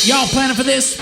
Y'all planning for this?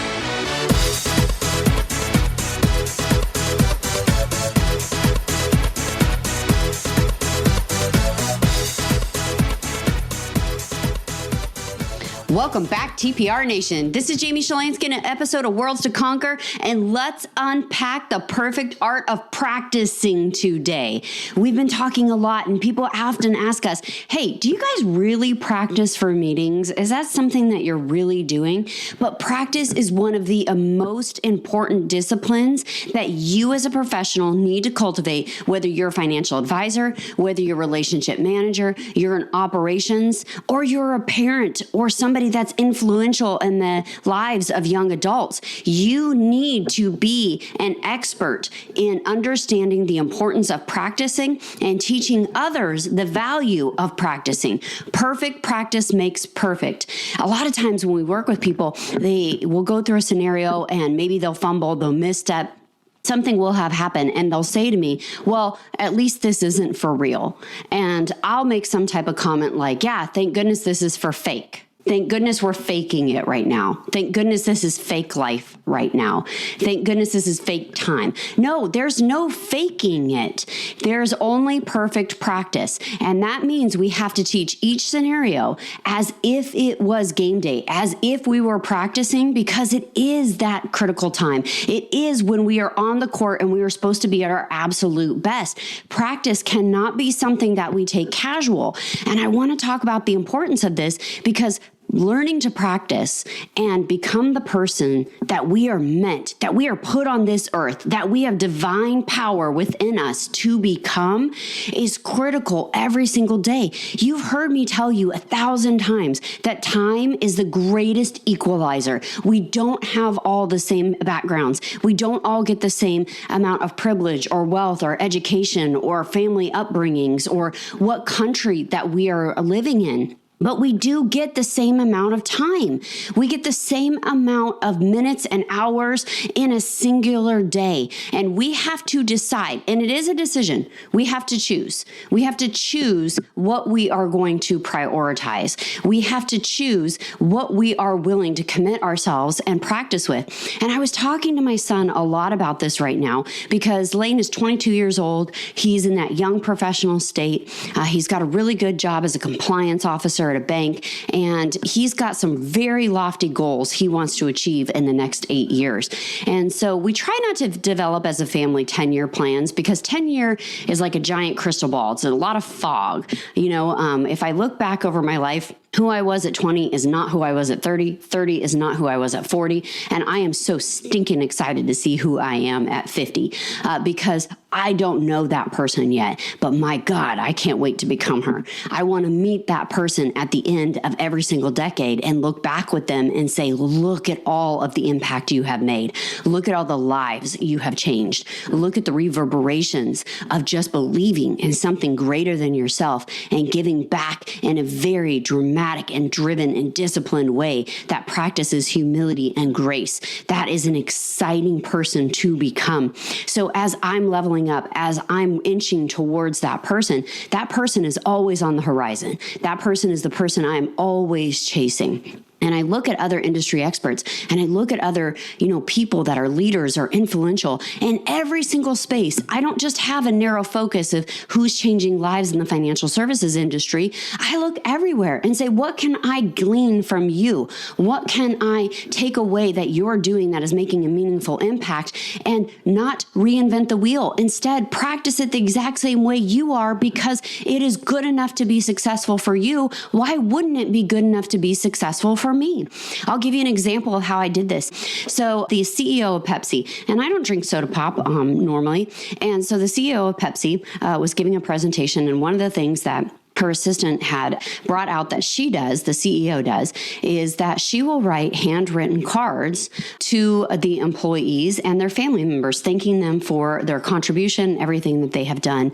Welcome back, TPR Nation. This is Jamie Shalansky in an episode of Worlds to Conquer, and let's unpack the perfect art of practicing today. We've been talking a lot, and people often ask us, hey, do you guys really practice for meetings? Is that something that you're really doing? But practice is one of the most important disciplines that you as a professional need to cultivate, whether you're a financial advisor, whether you're a relationship manager, you're in operations, or you're a parent or somebody that's influential in the lives of young adults. You need to be an expert in understanding the importance of practicing and teaching others the value of practicing. Perfect practice makes perfect. A lot of times when we work with people, they will go through a scenario and maybe they'll fumble, they'll misstep. Something will have happened and they'll say to me, well, at least this isn't for real. And I'll make some type of comment like, yeah, thank goodness this is for fake. Thank goodness we're faking it right now. Thank goodness this is fake life right now. Thank goodness this is fake time. No, there's no faking it. There's only perfect practice. And that means we have to teach each scenario as if it was game day, as if we were practicing, because it is that critical time. It is when we are on the court and we are supposed to be at our absolute best. Practice cannot be something that we take casual. And I want to talk about the importance of this because learning to practice and become the person that we are meant, that we are put on this earth, that we have divine power within us to become is critical every single day. You've heard me tell you 1,000 times that time is the greatest equalizer. We don't have all the same backgrounds. We don't all get the same amount of privilege or wealth or education or family upbringings or what country that we are living in. But we do get the same amount of time. We get the same amount of minutes and hours in a singular day. And we have to decide, and it is a decision. We have to choose. We have to choose what we are going to prioritize. We have to choose what we are willing to commit ourselves and practice with. And I was talking to my son a lot about this right now because Lane is 22 years old. He's in that young professional state. He's got a really good job as a compliance officer at a bank, and he's got some very lofty goals he wants to achieve in the next 8 years. And so we try not to develop as a family 10-year plans because 10-year is like a giant crystal ball. It's a lot of fog. If I look back over my life, who I was at 20 is not who I was at 30. 30 is not who I was at 40. And I am so stinking excited to see who I am at 50 because I don't know that person yet. But my God, I can't wait to become her. I want to meet that person at the end of every single decade and look back with them and say, look at all of the impact you have made. Look at all the lives you have changed. Look at the reverberations of just believing in something greater than yourself and giving back in a very dramatic and driven and disciplined way that practices humility and grace. That is an exciting person to become. So as I'm leveling up, as I'm inching towards that person is always on the horizon. That person is the person I'm always chasing. And I look at other industry experts and I look at other, people that are leaders or influential in every single space. I don't just have a narrow focus of who's changing lives in the financial services industry. I look everywhere and say, what can I glean from you? What can I take away that you're doing that is making a meaningful impact and not reinvent the wheel? Instead, practice it the exact same way you are because it is good enough to be successful for you. Why wouldn't it be good enough to be successful for me? I'll give you an example of how I did this. So the CEO of Pepsi, and I don't drink soda pop normally, and so the CEO of Pepsi was giving a presentation, and one of the things that her assistant had brought out that she does, the CEO does, is that she will write handwritten cards to the employees and their family members, thanking them for their contribution, everything that they have done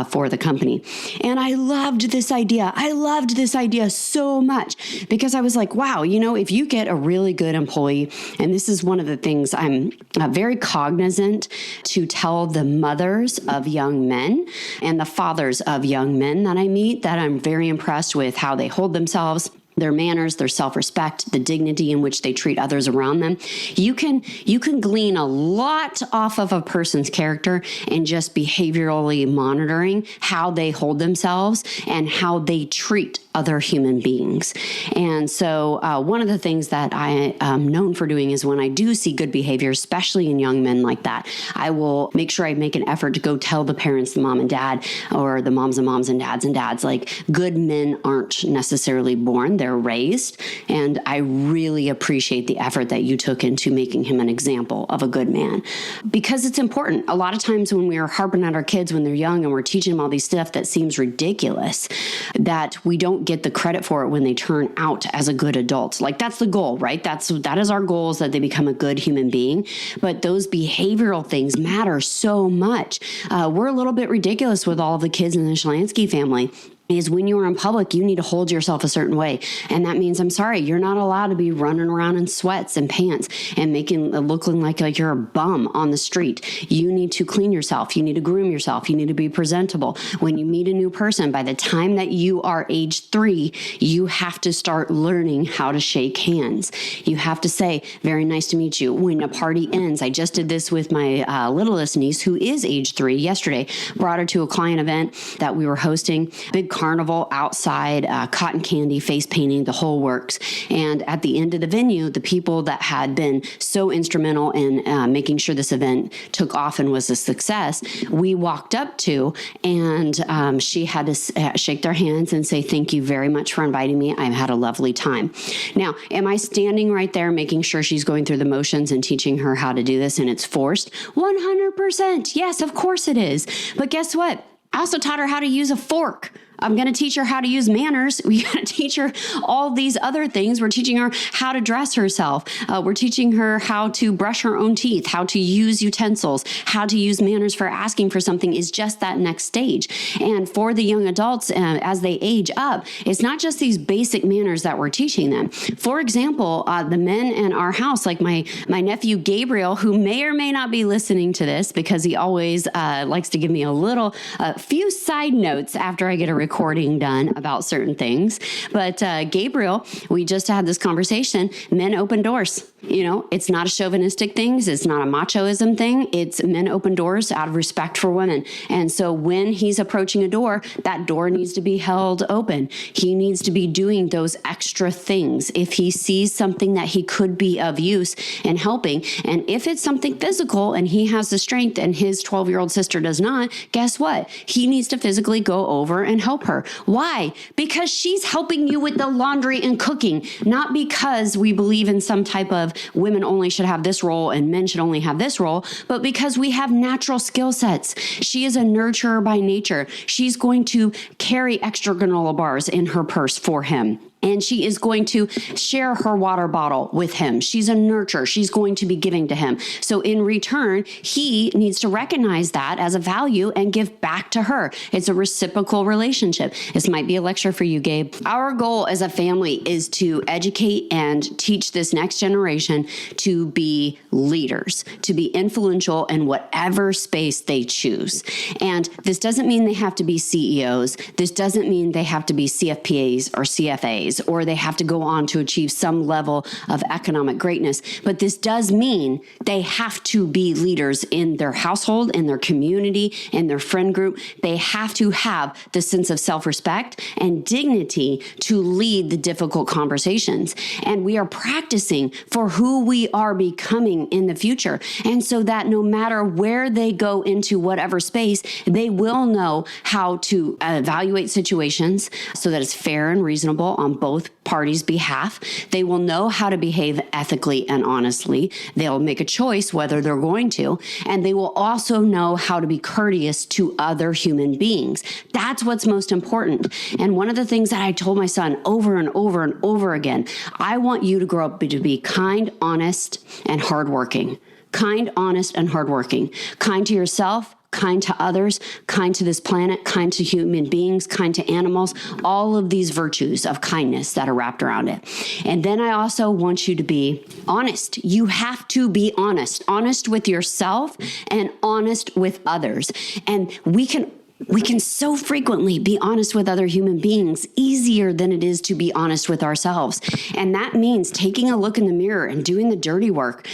for the company. And I loved this idea. I loved this idea so much because I was like, wow, if you get a really good employee, and this is one of the things I'm very cognizant to tell the mothers of young men and the fathers of young men that I meet, that I'm very impressed with how they hold themselves, their manners, their self-respect, the dignity in which they treat others around them. You can glean a lot off of a person's character and just behaviorally monitoring how they hold themselves and how they treat other human beings. And so one of the things that I am known for doing is when I do see good behavior, especially in young men like that, I will make sure I make an effort to go tell the parents, the mom and dad, or the moms and dads, like good men aren't necessarily born, they're raised. And I really appreciate the effort that you took into making him an example of a good man, because it's important. A lot of times when we are harping at our kids when they're young and we're teaching them all these stuff that seems ridiculous, that we don't get the credit for it when they turn out as a good adult. Like that's the goal, right? That is our goal, is that they become a good human being. But those behavioral things matter so much. We're a little bit ridiculous with all of the kids in the Shalansky family. Is when you are in public, you need to hold yourself a certain way. And that means, I'm sorry, you're not allowed to be running around in sweats and pants and looking like you're a bum on the street. You need to clean yourself. You need to groom yourself. You need to be presentable. When you meet a new person, by the time that you are age 3, you have to start learning how to shake hands. You have to say, very nice to meet you. When a party ends, I just did this with my littlest niece, who is age 3 yesterday, brought her to a client event that we were hosting, big carnival outside, cotton candy, face painting, the whole works. And at the end of the venue, the people that had been so instrumental in making sure this event took off and was a success, we walked up to, and she had to shake their hands and say, thank you very much for inviting me. I've had a lovely time. Now, am I standing right there making sure she's going through the motions and teaching her how to do this and it's forced? 100%. Yes, of course it is. But guess what? I also taught her how to use a fork. I'm going to teach her how to use manners. We got to teach her all these other things. We're teaching her how to dress herself. We're teaching her how to brush her own teeth, how to use utensils, how to use manners for asking for something is just that next stage. And for the young adults, as they age up, it's not just these basic manners that we're teaching them. For example, the men in our house, like my nephew Gabriel, who may or may not be listening to this because he always likes to give me a few side notes after I get a recording done about certain things. But Gabriel, we just had this conversation. Men open doors. It's not a chauvinistic thing. It's not a machoism thing. It's men open doors out of respect for women. And so when he's approaching a door, that door needs to be held open. He needs to be doing those extra things. If he sees something that he could be of use and helping, and if it's something physical and he has the strength and his 12-year-old sister does not, guess what? He needs to physically go over and help her. Why? Because she's helping you with the laundry and cooking, not because we believe in some type of women only should have this role and men should only have this role, but because we have natural skill sets. She is a nurturer by nature. She's going to carry extra granola bars in her purse for him. And she is going to share her water bottle with him. She's a nurturer. She's going to be giving to him. So in return, he needs to recognize that as a value and give back to her. It's a reciprocal relationship. This might be a lecture for you, Gabe. Our goal as a family is to educate and teach this next generation to be leaders, to be influential in whatever space they choose. And this doesn't mean they have to be CEOs. This doesn't mean they have to be CFPAs or CFAs, or they have to go on to achieve some level of economic greatness. But this does mean they have to be leaders in their household, in their community, in their friend group. They have to have the sense of self-respect and dignity to lead the difficult conversations. And we are practicing for who we are becoming in the future. And so that no matter where they go into whatever space, they will know how to evaluate situations so that it's fair and reasonable on both parties' behalf. They will know how to behave ethically and honestly. They'll make a choice whether they're going to, and they will also know how to be courteous to other human beings. That's what's most important. And one of the things that I told my son over and over and over again, I want you to grow up to be kind, honest, and hardworking. Kind, honest, and hardworking. Kind to yourself, kind to others, kind to this planet, kind to human beings, kind to animals, all of these virtues of kindness that are wrapped around it. And then I also want you to be honest. You have to be honest with yourself and honest with others. And we can so frequently be honest with other human beings easier than it is to be honest with ourselves. And that means taking a look in the mirror and doing the dirty work,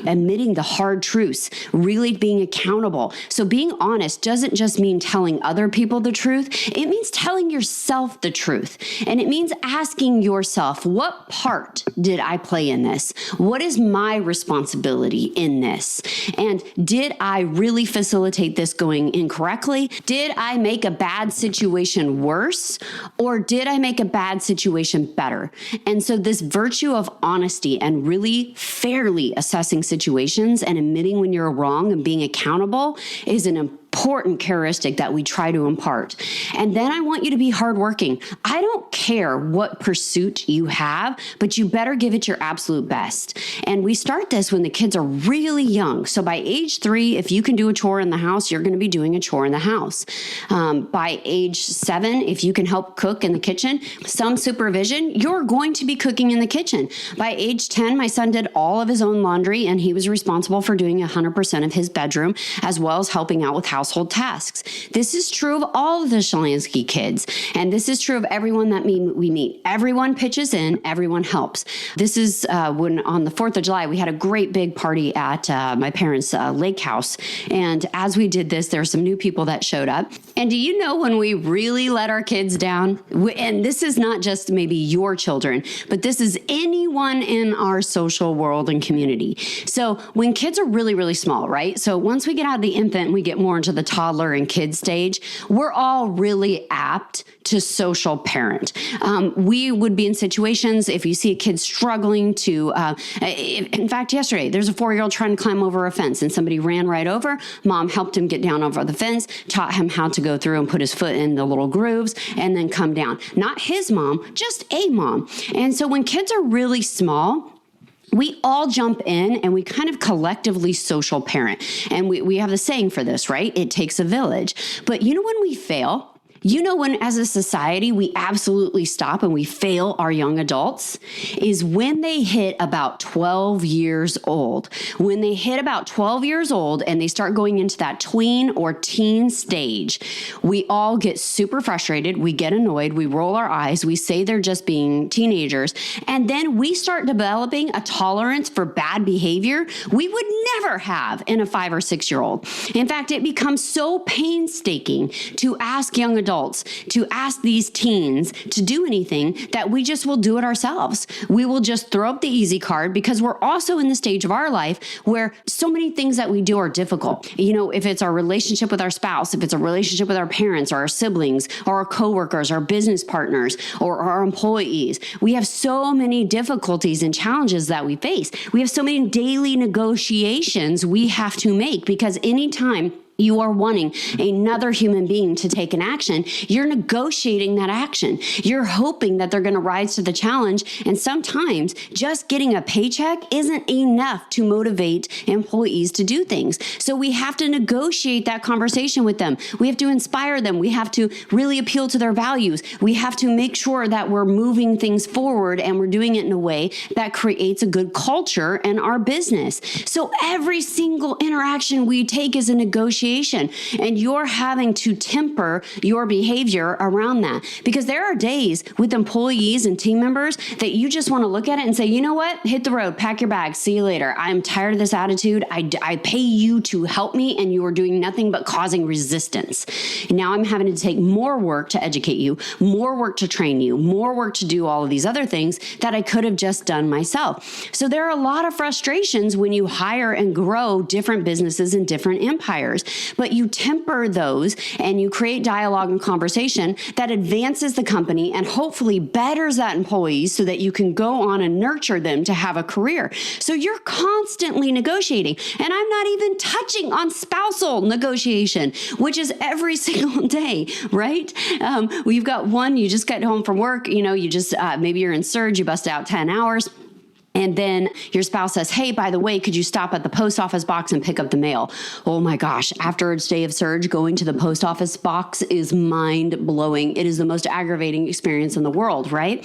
admitting the hard truths, really being accountable. So being honest doesn't just mean telling other people the truth. It means telling yourself the truth. And it means asking yourself, what part did I play in this? What is my responsibility in this? And did I really facilitate this going incorrectly? Did I make a bad situation worse, or did I make a bad situation better? And so this virtue of honesty and really fairly assessing situations and admitting when you're wrong and being accountable is an important characteristic that we try to impart. And then I want you to be hardworking. I don't care what pursuit you have, but you better give it your absolute best. And we start this when the kids are really young. So by age 3, if you can do a chore in the house, you're going to be doing a chore in the house. By age 7, if you can help cook in the kitchen, some supervision, you're going to be cooking in the kitchen. By age 10, my son did all of his own laundry, and he was responsible for doing 100% of his bedroom, as well as helping out with household tasks. This is true of all of the Shalansky kids, and this is true of everyone that we meet. Everyone pitches in, everyone helps. This is when on the 4th of July, we had a great big party at my parents' lake house, and as we did this, there were some new people that showed up. And do you know when we really let our kids down? And this is not just maybe your children, but this is anyone in our social world and community. So when kids are really, really small, right? So once we get out of the infant and we get more into the toddler and kid stage, we're all really apt to social parent. We would be in situations, if you see a kid struggling to, in fact, yesterday, there's a 4-year-old trying to climb over a fence and somebody ran right over. Mom helped him get down over the fence, taught him how to go through and put his foot in the little grooves and then come down. Not his mom, just a mom. And so when kids are really small, we all jump in and we kind of collectively social parent. And we have the saying for this, right? It takes a village. But you know when we fail? You know when as a society we absolutely stop and we fail our young adults is when they hit about 12 years old. When they hit about 12 years old and they start going into that tween or teen stage, we all get super frustrated. We get annoyed. We roll our eyes. We say they're just being teenagers. And then we start developing a tolerance for bad behavior we would never have in a 5 or 6-year-old. In fact, it becomes so painstaking to ask young adults to ask these teens to do anything that we just will do it ourselves. We will just throw up the easy card because we're also in the stage of our life where so many things that we do are difficult. You know, if it's our relationship with our spouse, if it's a relationship with our parents or our siblings or our coworkers, our business partners or our employees, we have so many difficulties and challenges that we face. We have so many daily negotiations we have to make because anytime you are wanting another human being to take an action, you're negotiating that action. You're hoping that they're going to rise to the challenge. And sometimes just getting a paycheck isn't enough to motivate employees to do things. So we have to negotiate that conversation with them. We have to inspire them. We have to really appeal to their values. We have to make sure that we're moving things forward and we're doing it in a way that creates a good culture in our business. So every single interaction we take is a negotiation. And you're having to temper your behavior around that because there are days with employees and team members that you just want to look at it and say, you know what, hit the road, pack your bags, see you later. I'm tired of this attitude. I pay you to help me and you are doing nothing but causing resistance. And now I'm having to take more work to educate you, more work to train you, more work to do all of these other things that I could have just done myself. So there are a lot of frustrations when you hire and grow different businesses and different empires. but you temper those and you create dialogue and conversation that advances the company and hopefully betters that employee so that you can go on and nurture them to have a career. So you're constantly negotiating. And I'm not even touching on spousal negotiation, which is every single day, right? You've got one, you just got home from work, you just, maybe you're in surge, you bust out 10 hours. And then your spouse says, hey, by the way, could you stop at the post office box and pick up the mail? Oh my gosh, after a day of surge, going to the post office box is mind blowing. It is the most aggravating experience in the world, right?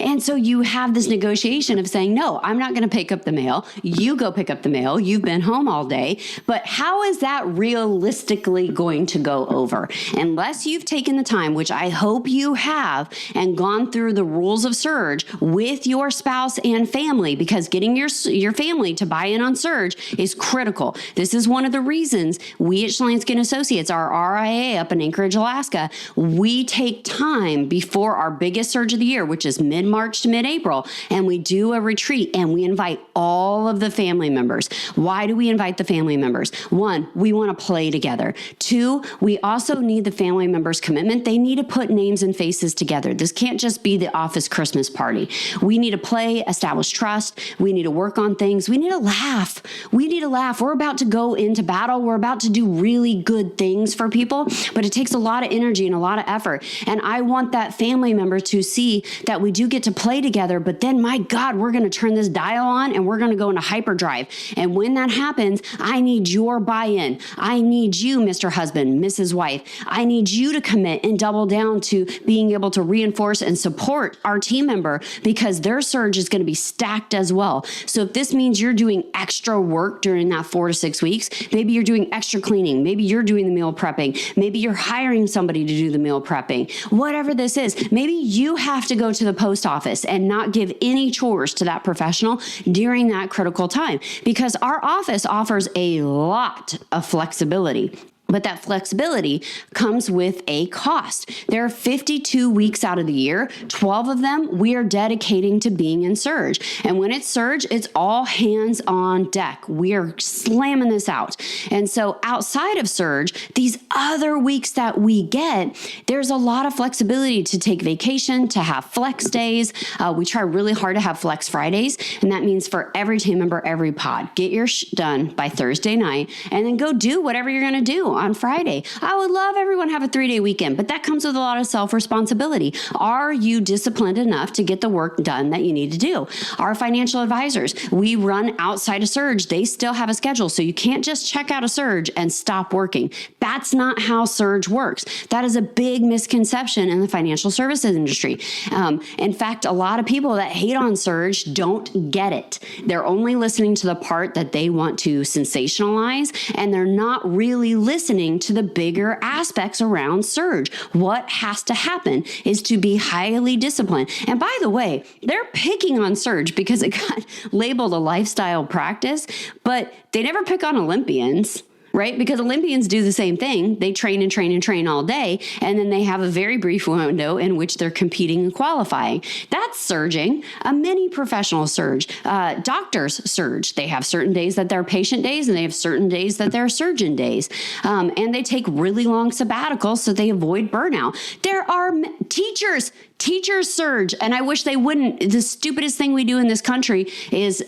And so you have this negotiation of saying, no, I'm not going to pick up the mail. You go pick up the mail. You've been home all day. But how is that realistically going to go over? Unless you've taken the time, which I hope you have, and gone through the rules of surge with your spouse and family, because getting your family to buy in on surge is critical. This is one of the reasons we at Schlanskin Associates, our RIA up in Anchorage, Alaska, we take time before our biggest surge of the year, which is mid-March to mid-April, and we do a retreat and we invite all of the family members. Why do we invite the family members? One, we want to play together. Two, we also need the family members' commitment. They need to put names and faces together. This can't just be the office Christmas party. We need to play, establish trust. We need to work on things. We need to laugh. We're about to go into battle. We're about to do really good things for people, but it takes a lot of energy and a lot of effort. And I want that family member to see that we do get to play together, but then, my God, we're going to turn this dial on and we're going to go into hyperdrive. And when that happens, I need your buy-in. I need you, Mr. Husband, Mrs. Wife. I need you to commit and double down to being able to reinforce and support our team member, because their surge is going to be stacked as well. So if this means you're doing extra work during that 4 to 6 weeks, maybe you're doing extra cleaning, maybe you're doing the meal prepping, maybe you're hiring somebody to do the meal prepping, whatever this is, maybe you have to go to the post office and not give any chores to that professional during that critical time, because our office offers a lot of flexibility. But that flexibility comes with a cost. There are 52 weeks out of the year. 12 of them we are dedicating to being in surge. And when it's surge, it's all hands on deck. We are slamming this out. And so outside of surge, these other weeks that we get, there's a lot of flexibility to take vacation, to have flex days. We try really hard to have flex Fridays. And that means for every team member, every pod, get your done by Thursday night and then go do whatever you're going to do on Friday. I would love everyone to have a 3-day weekend, but that comes with a lot of self-responsibility. Are you disciplined enough to get the work done that you need to do? Our financial advisors, we run outside of surge. They still have a schedule, so you can't just check out a surge and stop working. That's not how surge works. That is a big misconception in the financial services industry. In fact, a lot of people that hate on surge don't get it. They're only listening to the part that they want to sensationalize, and they're not really listening to the bigger aspects around surge. What has to happen is to be highly disciplined. And by the way, they're picking on surge because it got labeled a lifestyle practice, but they never pick on Olympians. Right? Because Olympians do the same thing. They train and train and train all day, and then they have a very brief window in which they're competing and qualifying. That's surging. A mini professional surge. Doctors surge. They have certain days that they're patient days, and they have certain days that they're surgeon days. And they take really long sabbaticals so they avoid burnout. There are teachers surge, and I wish they wouldn't. The stupidest thing we do in this country is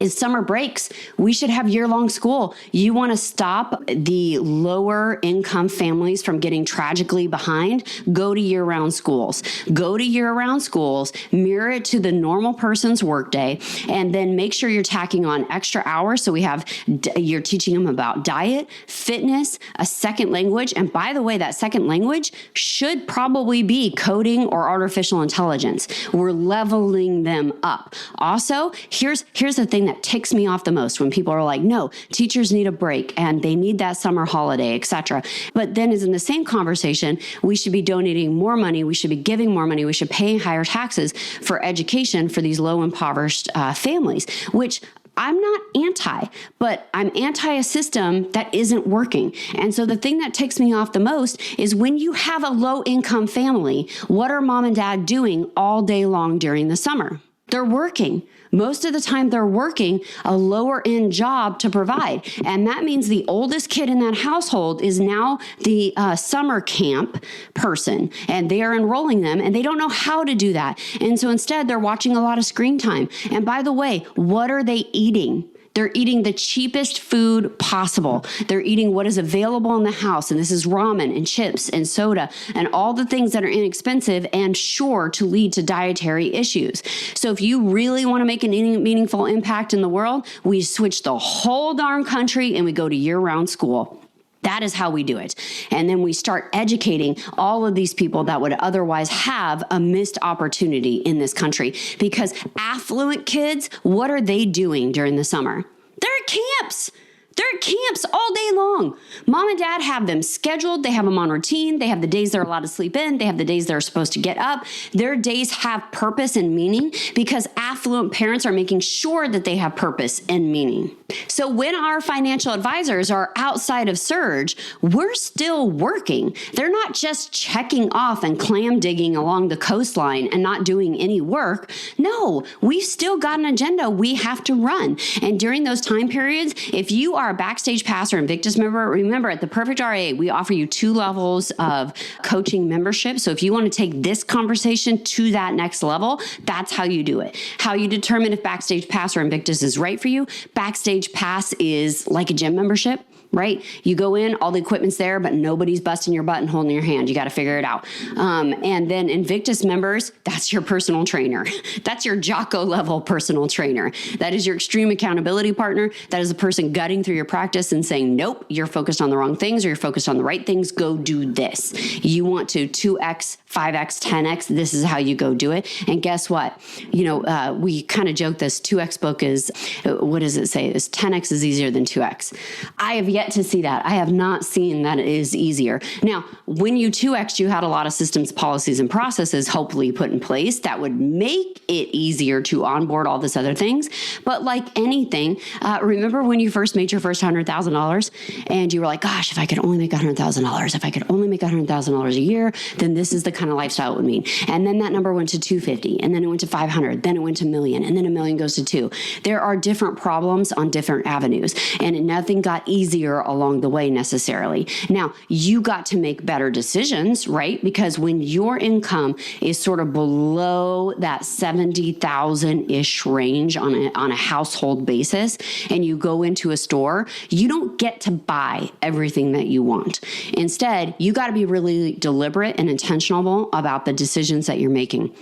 summer breaks. We should have year-long school. You want to stop the lower income families from getting tragically behind? Go to year-round schools. Go to year-round schools, mirror it to the normal person's workday, and then make sure you're tacking on extra hours. So you're teaching them about diet, fitness, a second language. And by the way, that second language should probably be coding or artificial intelligence. We're leveling them up. Also, here's the thing that ticks me off the most when people are like, no, teachers need a break and they need that summer holiday, etc. But then is in the same conversation, we should be donating more money. We should be giving more money. We should pay higher taxes for education for these low impoverished families, which I'm not anti, but I'm anti a system that isn't working. And so the thing that ticks me off the most is when you have a low income family, what are mom and dad doing all day long during the summer? They're working. Most of the time they're working a lower end job to provide. And that means the oldest kid in that household is now the summer camp person, and they are enrolling them, and they don't know how to do that. And so instead they're watching a lot of screen time. And by the way, what are they eating? They're eating the cheapest food possible. They're eating what is available in the house. And this is ramen and chips and soda and all the things that are inexpensive and sure to lead to dietary issues. So if you really want to make an meaningful impact in the world, we switch the whole darn country and we go to year-round school. That is how we do it. And then we start educating all of these people that would otherwise have a missed opportunity in this country. Because affluent kids, what are they doing during the summer? They're at camps. They're at camps all day long. Mom and dad have them scheduled. They have them on routine. They have the days they're allowed to sleep in. They have the days they're supposed to get up. Their days have purpose and meaning because affluent parents are making sure that they have purpose and meaning. So when our financial advisors are outside of Surge, we're still working. They're not just checking off and clam digging along the coastline and not doing any work. No, we've still got an agenda we have to run. And during those time periods, if you are a Backstage Pass or Invictus member, remember at the Perfect RA, we offer you 2 levels of coaching membership. So if you want to take this conversation to that next level, that's how you do it. How you determine if Backstage Pass or Invictus is right for you. Backstage Pass is like a gym membership, right? You go in, all the equipment's there, but nobody's busting your butt and holding your hand. You got to figure it out. And then Invictus members, that's your personal trainer. That's your Jocko level personal trainer. That is your extreme accountability partner. That is a person gutting through your practice and saying, nope, you're focused on the wrong things or you're focused on the right things. Go do this. You want to 2X, 5X, 10X. This is how you go do it. And guess what? We kind of joke this 2X book is, what does it say? It's 10X is easier than 2X. I have yet to see that. I have not seen that it is easier. Now, when you 2X, you had a lot of systems, policies, and processes hopefully put in place that would make it easier to onboard all this other things. But like anything, remember when you first made your first $100,000 and you were like, gosh, if I could only make $100,000, if I could only make $100,000 a year, then this is the kind of lifestyle it would mean. And then that number went to 250, and then it went to 500, then it went to $1 million, and then $1 million goes to 2. There are different problems on different avenues, and nothing got easier along the way necessarily. Now, you got to make better decisions, right? Because when your income is sort of below that 70,000-ish range on a household basis, and you go into a store, you don't get to buy everything that you want. Instead, you got to be really deliberate and intentional about the decisions that you're making.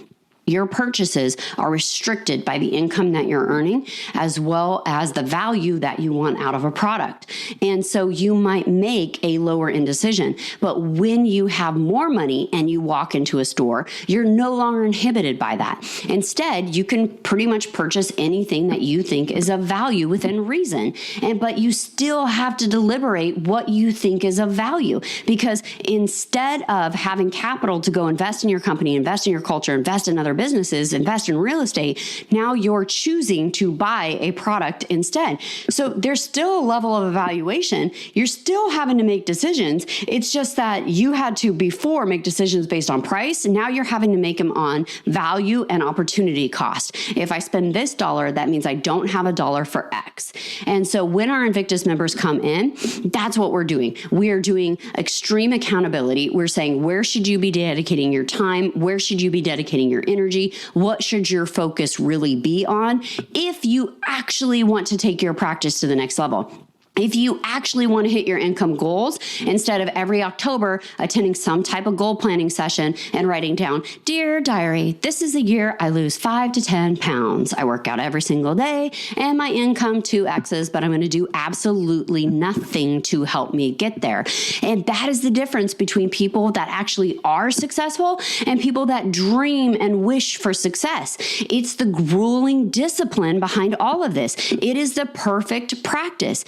Your purchases are restricted by the income that you're earning, as well as the value that you want out of a product. And so you might make a lower end decision. But when you have more money and you walk into a store, you're no longer inhibited by that. Instead, you can pretty much purchase anything that you think is of value within reason. But you still have to deliberate what you think is of value. Because instead of having capital to go invest in your company, invest in your culture, invest in other businesses, invest in real estate, now you're choosing to buy a product instead. So there's still a level of evaluation. You're still having to make decisions. It's just that you had to before make decisions based on price. Now you're having to make them on value and opportunity cost. If I spend this dollar, that means I don't have a dollar for X. And so when our Invictus members come in, that's what we're doing. We are doing extreme accountability. We're saying, where should you be dedicating your time? Where should you be dedicating your energy? What should your focus really be on if you actually want to take your practice to the next level? If you actually want to hit your income goals, instead of every October attending some type of goal planning session and writing down, dear diary, this is the year I lose 5 to 10 pounds. I work out every single day and my income 2X's, but I'm going to do absolutely nothing to help me get there. And that is the difference between people that actually are successful and people that dream and wish for success. It's the grueling discipline behind all of this. It is the perfect practice.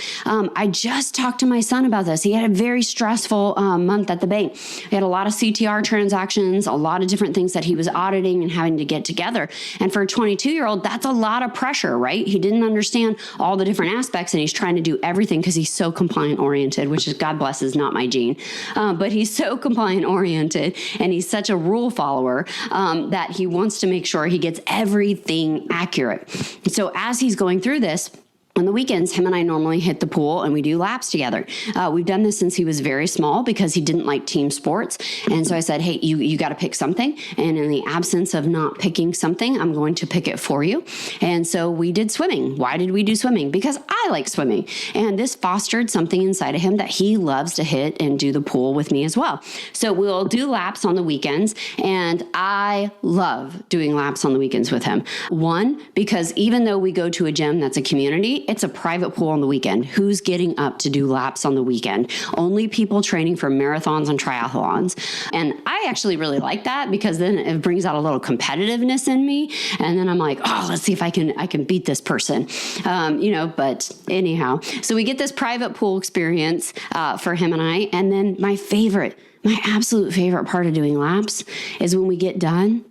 I just talked to my son about this. He had a very stressful month at the bank. He had a lot of CTR transactions, a lot of different things that he was auditing and having to get together. And for a 22-year-old, that's a lot of pressure, right? He didn't understand all the different aspects, and he's trying to do everything because he's so compliant oriented, which is, God bless, is not my gene. But he's so compliant oriented, and he's such a rule follower that he wants to make sure he gets everything accurate. So as he's going through this, on the weekends, him and I normally hit the pool and we do laps together. We've done this since he was very small because he didn't like team sports. And so I said, hey, you got to pick something. And in the absence of not picking something, I'm going to pick it for you. And so we did swimming. Why did we do swimming? Because I like swimming. And this fostered something inside of him that he loves to hit and do the pool with me as well. So we'll do laps on the weekends. And I love doing laps on the weekends with him. One, because even though we go to a gym that's a community, it's a private pool on the weekend. Who's getting up to do laps on the weekend? Only people training for marathons and triathlons. And I actually really like that because then it brings out a little competitiveness in me. And then I'm like, oh, let's see if I can beat this person. But anyhow, so we get this private pool experience for him and I. And then my absolute favorite part of doing laps is when we get done,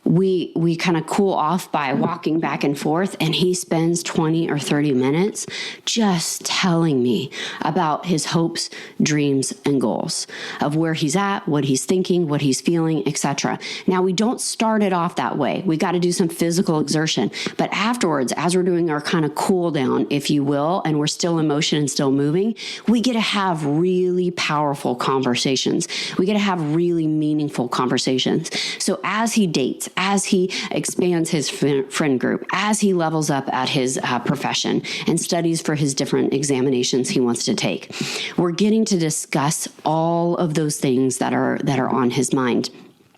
we kind of cool off by walking back and forth, and he spends 20 or 30 minutes just telling me about his hopes, dreams, and goals of where he's at, what he's thinking, what he's feeling, etc. Now, we don't start it off that way. We got to do some physical exertion, but afterwards, as we're doing our kind of cool down, if you will, and we're still in motion and still moving, we get to have really powerful conversations. We get to have really meaningful conversations. So as he dates, as he expands his friend group, as he levels up at his profession and studies for his different examinations he wants to take, we're getting to discuss all of those things that are on his mind.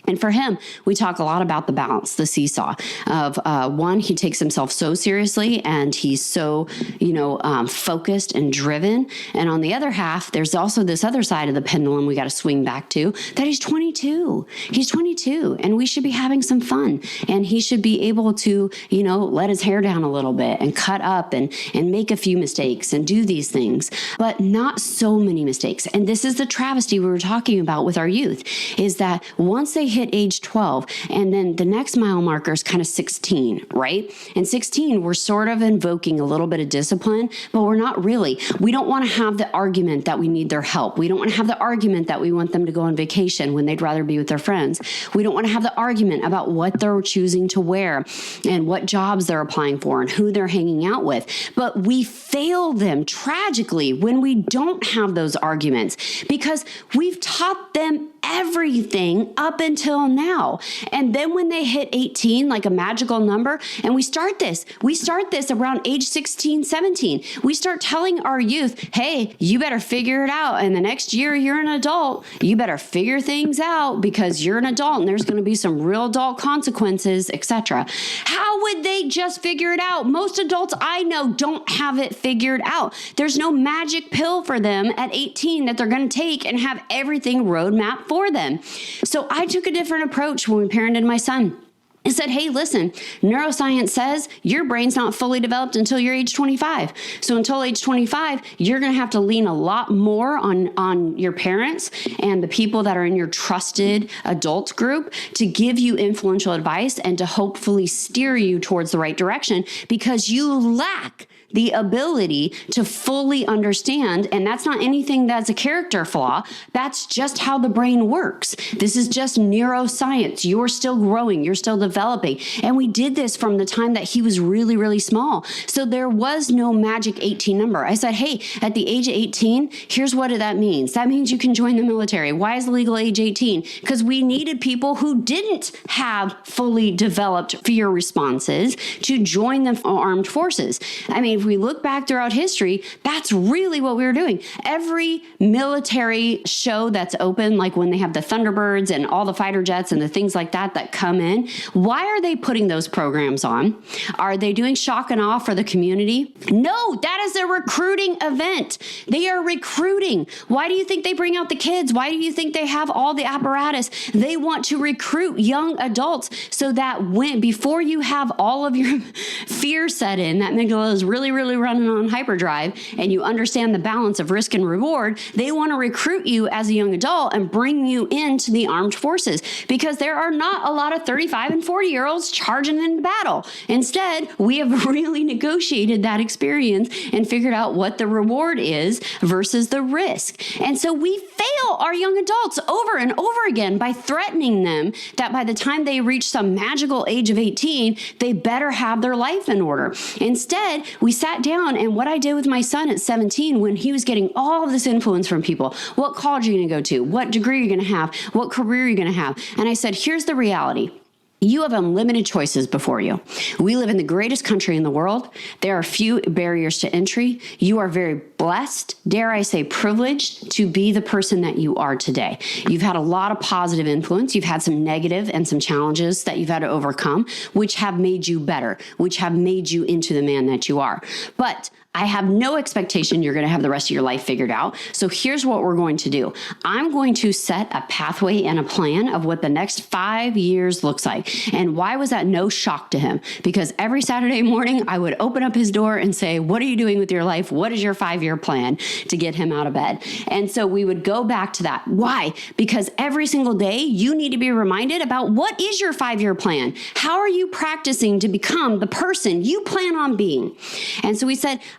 And for him, we talk a lot about the balance, the seesaw of one, he takes himself so seriously and he's so, focused and driven. And on the other half, there's also this other side of the pendulum we got to swing back to, that he's 22. He's 22 and we should be having some fun. And he should be able to, let his hair down a little bit and cut up and make a few mistakes and do these things, but not so many mistakes. And this is the travesty we were talking about with our youth, is that once they hit age 12, and then the next mile marker is kind of 16, right? And 16, we're sort of invoking a little bit of discipline, but we're not really. We don't want to have the argument that we need their help. We don't want to have the argument that we want them to go on vacation when they'd rather be with their friends. We don't want to have the argument about what they're choosing to wear and what jobs they're applying for and who they're hanging out with. But we fail them tragically when we don't have those arguments because we've taught them everything up until now. And then when they hit 18, like a magical number, and we start this around age 16, 17. We start telling our youth, hey, you better figure it out. And the next year you're an adult, you better figure things out because you're an adult and there's going to be some real adult consequences, etc. How would they just figure it out? Most adults I know don't have it figured out. There's no magic pill for them at 18 that they're going to take and have everything roadmap for them. So I took a different approach when we parented my son. I said, hey, listen, neuroscience says your brain's not fully developed until you're age 25. So until age 25, you're going to have to lean a lot more on your parents and the people that are in your trusted adult group to give you influential advice and to hopefully steer you towards the right direction because you lack the ability to fully understand. And that's not anything that's a character flaw. That's just how the brain works. This is just neuroscience. You're still growing. You're still developing. And we did this from the time that he was really, really small. So there was no magic 18 number. I said, hey, at the age of 18, here's what that means. That means you can join the military. Why is the legal age 18? Because we needed people who didn't have fully developed fear responses to join the armed forces. I mean, if we look back throughout history, that's really what we were doing. Every military show that's open, like when they have the Thunderbirds and all the fighter jets and the things like that come in, why are they putting those programs on? Are they doing shock and awe for the community? No, that is a recruiting event. They are recruiting. Why do you think they bring out the kids? Why do you think they have all the apparatus? They want to recruit young adults so that before you have all of your fear set in, that amygdala is really really, really running on hyperdrive and you understand the balance of risk and reward, they want to recruit you as a young adult and bring you into the armed forces because there are not a lot of 35 and 40-year-olds charging into battle. Instead, we have really negotiated that experience and figured out what the reward is versus the risk. And so we fail our young adults over and over again by threatening them that by the time they reach some magical age of 18, they better have their life in order. Instead, we sat down, and what I did with my son at 17 when he was getting all of this influence from people, what college are you going to go to? What degree are you going to have? What career are you going to have? And I said, here's the reality. You have unlimited choices before you. We live in the greatest country in the world. There are few barriers to entry. You are very blessed, dare I say privileged, to be the person that you are today. You've had a lot of positive influence. You've had some negative and some challenges that you've had to overcome, which have made you better, which have made you into the man that you are. But I have no expectation you're going to have the rest of your life figured out. So here's what we're going to do. I'm going to set a pathway and a plan of what the next 5 years looks like. And why was that no shock to him? Because every Saturday morning, I would open up his door and say, what are you doing with your life? What is your 5-year plan to get him out of bed? And so we would go back to that. Why? Because every single day, you need to be reminded about what is your 5-year plan? How are you practicing to become the person you plan on being? And so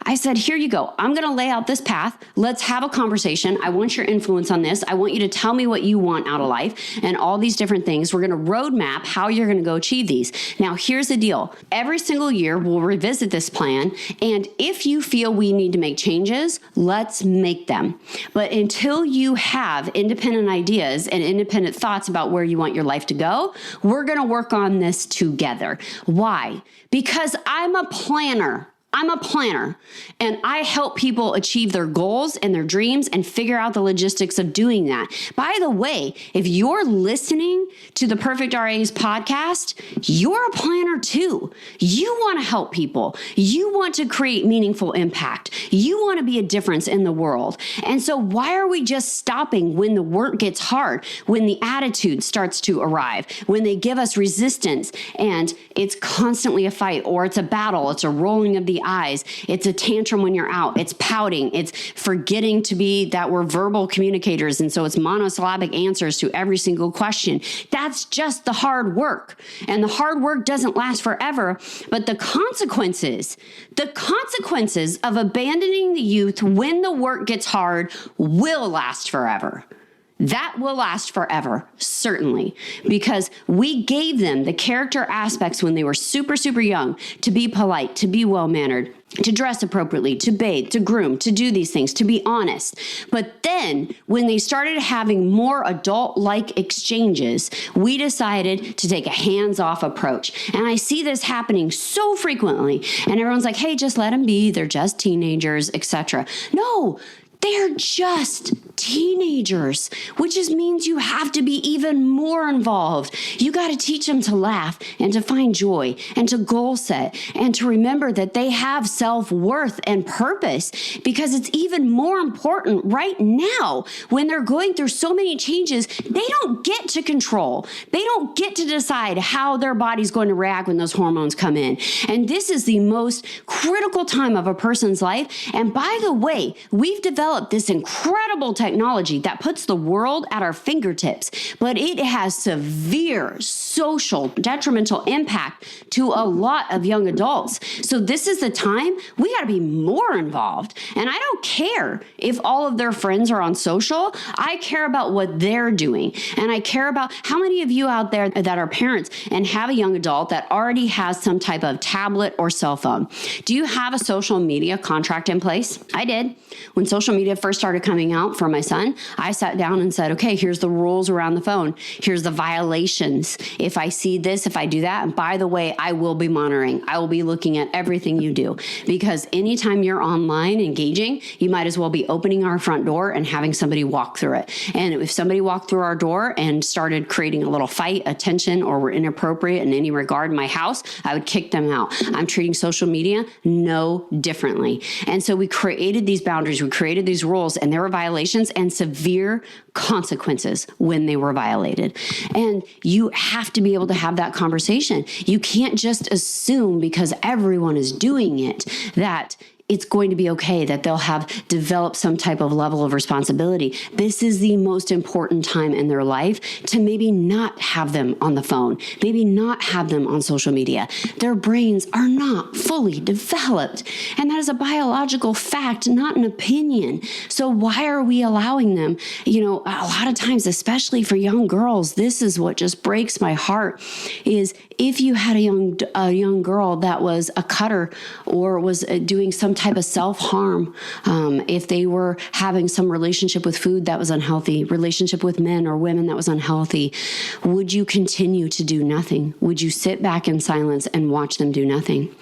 I said, here you go. I'm going to lay out this path. Let's have a conversation. I want your influence on this. I want you to tell me what you want out of life and all these different things. We're going to roadmap how you're going to go achieve these. Now, here's the deal. Every single year, we'll revisit this plan. And if you feel we need to make changes, let's make them. But until you have independent ideas and independent thoughts about where you want your life to go, we're going to work on this together. Why? Because I'm a planner. And I help people achieve their goals and their dreams and figure out the logistics of doing that. By the way, if you're listening to the Perfect RAs podcast, you're a planner too. You want to help people. You want to create meaningful impact. You want to be a difference in the world. And so why are we just stopping when the work gets hard, when the attitude starts to arrive, when they give us resistance and it's constantly a fight or it's a battle, it's a rolling of the eyes, it's a tantrum when you're out, it's pouting, it's forgetting to be that we're verbal communicators, and so it's monosyllabic answers to every single question. That's just the hard work, and the hard work doesn't last forever, but the consequences of abandoning the youth when the work gets hard will last forever. That will last forever, certainly, because we gave them the character aspects when they were super, super young to be polite, to be well-mannered, to dress appropriately, to bathe, to groom, to do these things, to be honest. But then when they started having more adult-like exchanges, we decided to take a hands-off approach. And I see this happening so frequently. And everyone's like, hey, just let them be. They're just teenagers, etc. No, they're just teenagers, which just means you have to be even more involved. You got to teach them to laugh and to find joy and to goal set and to remember that they have self-worth and purpose, because it's even more important right now when they're going through so many changes. They don't get to control. They don't get to decide how their body's going to react when those hormones come in. And this is the most critical time of a person's life. And by the way, we've developed this incredible technology that puts the world at our fingertips, but it has severe social detrimental impact to a lot of young adults. So this is the time we got to be more involved. And I don't care if all of their friends are on social. I care about what they're doing. And I care about how many of you out there that are parents and have a young adult that already has some type of tablet or cell phone. Do you have a social media contract in place? I did. When social media first started coming out for my son, I sat down and said, okay, here's the rules around the phone. Here's the violations. If I see this, if I do that, and by the way, I will be monitoring. I will be looking at everything you do, because anytime you're online engaging, you might as well be opening our front door and having somebody walk through it. And if somebody walked through our door and started creating a little fight, a tension, or were inappropriate in any regard in my house, I would kick them out. I'm treating social media no differently. And so we created these boundaries. We created these rules, and there were violations and severe consequences when they were violated. And you have to be able to have that conversation. You can't just assume because everyone is doing it that it's going to be okay, that they'll have developed some type of level of responsibility. This is the most important time in their life to maybe not have them on the phone, maybe not have them on social media. Their brains are not fully developed. And that is a biological fact, not an opinion. So why are we allowing them? A lot of times, especially for young girls, this is what just breaks my heart, is if you had a young girl that was a cutter or was doing some type of self-harm, if they were having some relationship with food that was unhealthy, relationship with men or women that was unhealthy, would you continue to do nothing? Would you sit back in silence and watch them do nothing?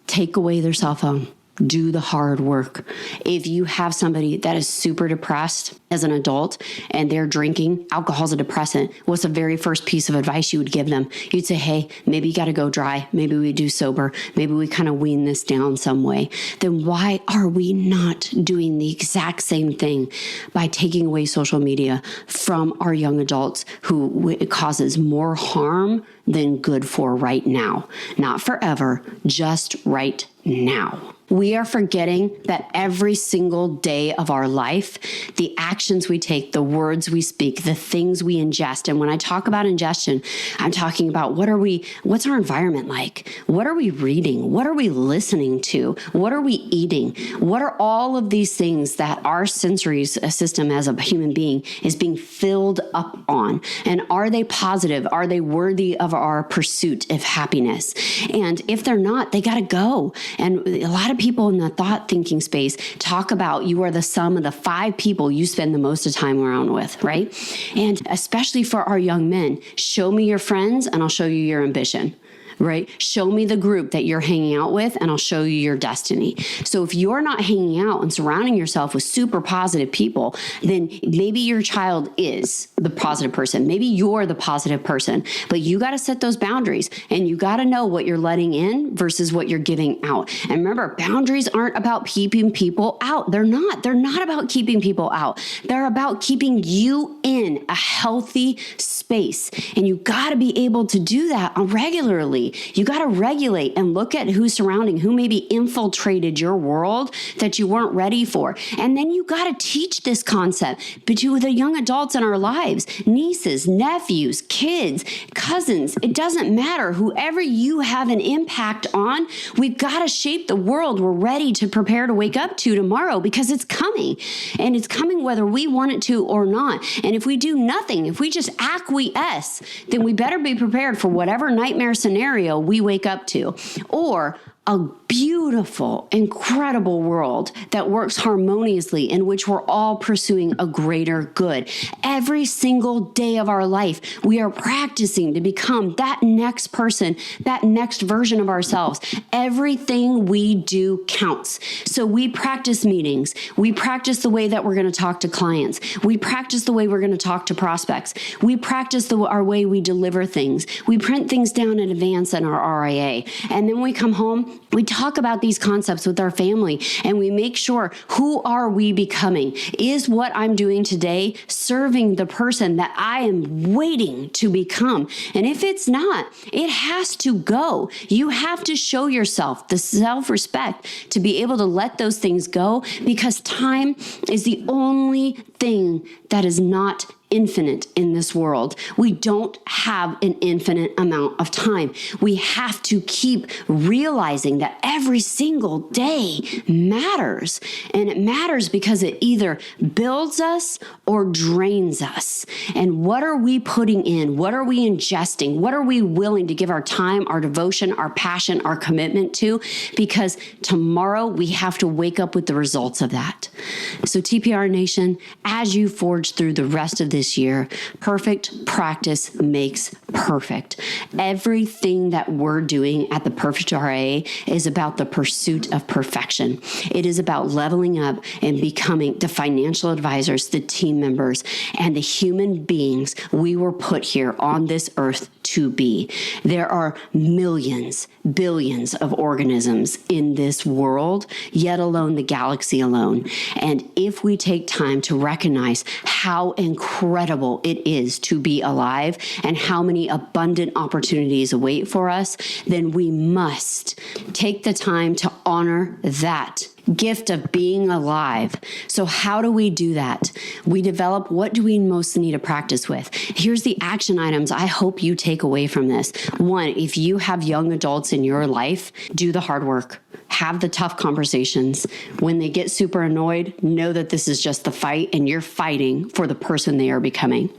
Take away their cell phone. Do the hard work. If you have somebody that is super depressed as an adult and they're drinking, alcohol's a depressant, what's the very first piece of advice you would give them? You'd say, hey, maybe you got to go dry. Maybe we do sober. Maybe we kind of wean this down some way. Then why are we not doing the exact same thing by taking away social media from our young adults who it causes more harm than good for right now? Not forever, just right now. We are forgetting that every single day of our life, the actions we take, the words we speak, the things we ingest. And when I talk about ingestion, I'm talking about what's our environment like? What are we reading? What are we listening to? What are we eating? What are all of these things that our sensory system as a human being is being filled up on? And are they positive? Are they worthy of our pursuit of happiness? And if they're not, they got to go. And a lot of people in the thought thinking space talk about you are the sum of the 5 people you spend the most of time around with, right? And especially for our young men, show me your friends and I'll show you your ambition. Right? Show me the group that you're hanging out with and I'll show you your destiny. So if you're not hanging out and surrounding yourself with super positive people, then maybe your child is the positive person. Maybe you're the positive person, but you got to set those boundaries and you got to know what you're letting in versus what you're giving out. And remember, boundaries aren't about keeping people out. They're not about keeping people out. They're about keeping you in a healthy space. And you got to be able to do that regularly. You got to regulate and look at who's surrounding, who maybe infiltrated your world that you weren't ready for. And then you got to teach this concept to the young adults in our lives, nieces, nephews, kids, cousins. It doesn't matter. Whoever you have an impact on, we've got to shape the world we're ready to prepare to wake up to tomorrow because it's coming. And it's coming whether we want it to or not. And if we do nothing, if we just acquiesce, then we better be prepared for whatever nightmare scenario we wake up to, or a beautiful, incredible world that works harmoniously in which we're all pursuing a greater good. Every single day of our life, we are practicing to become that next person, that next version of ourselves. Everything we do counts. So we practice meetings. We practice the way that we're going to talk to clients. We practice the way we're going to talk to prospects. We practice our way we deliver things. We print things down in advance in our RIA. And then we come home, we talk about these concepts with our family and we make sure, who are we becoming? Is what I'm doing today serving the person that I am waiting to become? And if it's not, it has to go. You have to show yourself the self-respect to be able to let those things go, because time is the only thing that is not infinite in this world. We don't have an infinite amount of time. We have to keep realizing that every single day matters. And it matters because it either builds us or drains us. And what are we putting in? What are we ingesting? What are we willing to give our time, our devotion, our passion, our commitment to? Because tomorrow we have to wake up with the results of that. So TPR Nation, as you forge through the rest of this year, perfect practice makes perfect. Everything that we're doing at the Perfect RIA is about the pursuit of perfection. It is about leveling up and becoming the financial advisors, the team members, and the human beings we were put here on this earth to be. There are millions, billions of organisms in this world, yet alone the galaxy alone. And if we take time to recognize how incredible it is to be alive and how many abundant opportunities await for us, then we must take the time to honor that gift of being alive. So how do we do that? We develop, what do we most need to practice with? Here's the action items I hope you take away from this. One, if you have young adults in your life, do the hard work. Have the tough conversations. When they get super annoyed, know that this is just the fight and you're fighting for the person they are becoming.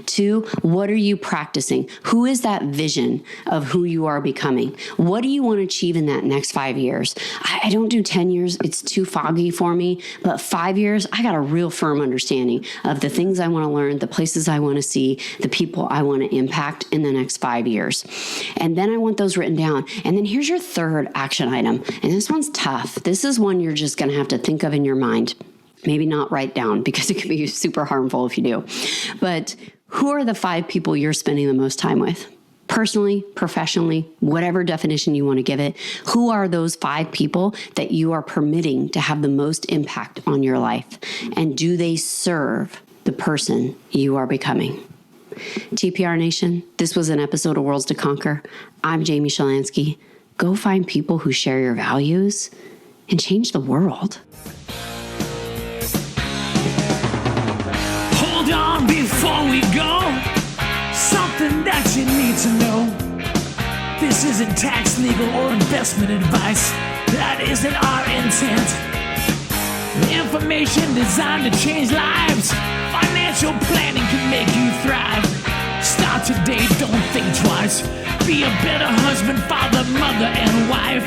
Two, what are you practicing? Who is that vision of who you are becoming? What do you want to achieve in that next 5 years? I don't do 10 years. It's too foggy for me. But 5 years, I got a real firm understanding of the things I want to learn, the places I want to see, the people I want to impact in the next 5 years. And then I want those written down. And then here's your third action item. And this one's tough. This is one you're just going to have to think of in your mind. Maybe not write down because it can be super harmful if you do. But who are the 5 people you're spending the most time with? Personally, professionally, whatever definition you want to give it, who are those 5 people that you are permitting to have the most impact on your life? And do they serve the person you are becoming? TPR Nation, this was an episode of Worlds to Conquer. I'm Jamie Shalansky. Go find people who share your values and change the world. Hold on before we go. Something that you need to know. This isn't tax, legal, or investment advice. That isn't our intent. Information designed to change lives. Financial planning can make you thrive. Start today, don't think twice. Be a better husband, father, mother, and wife.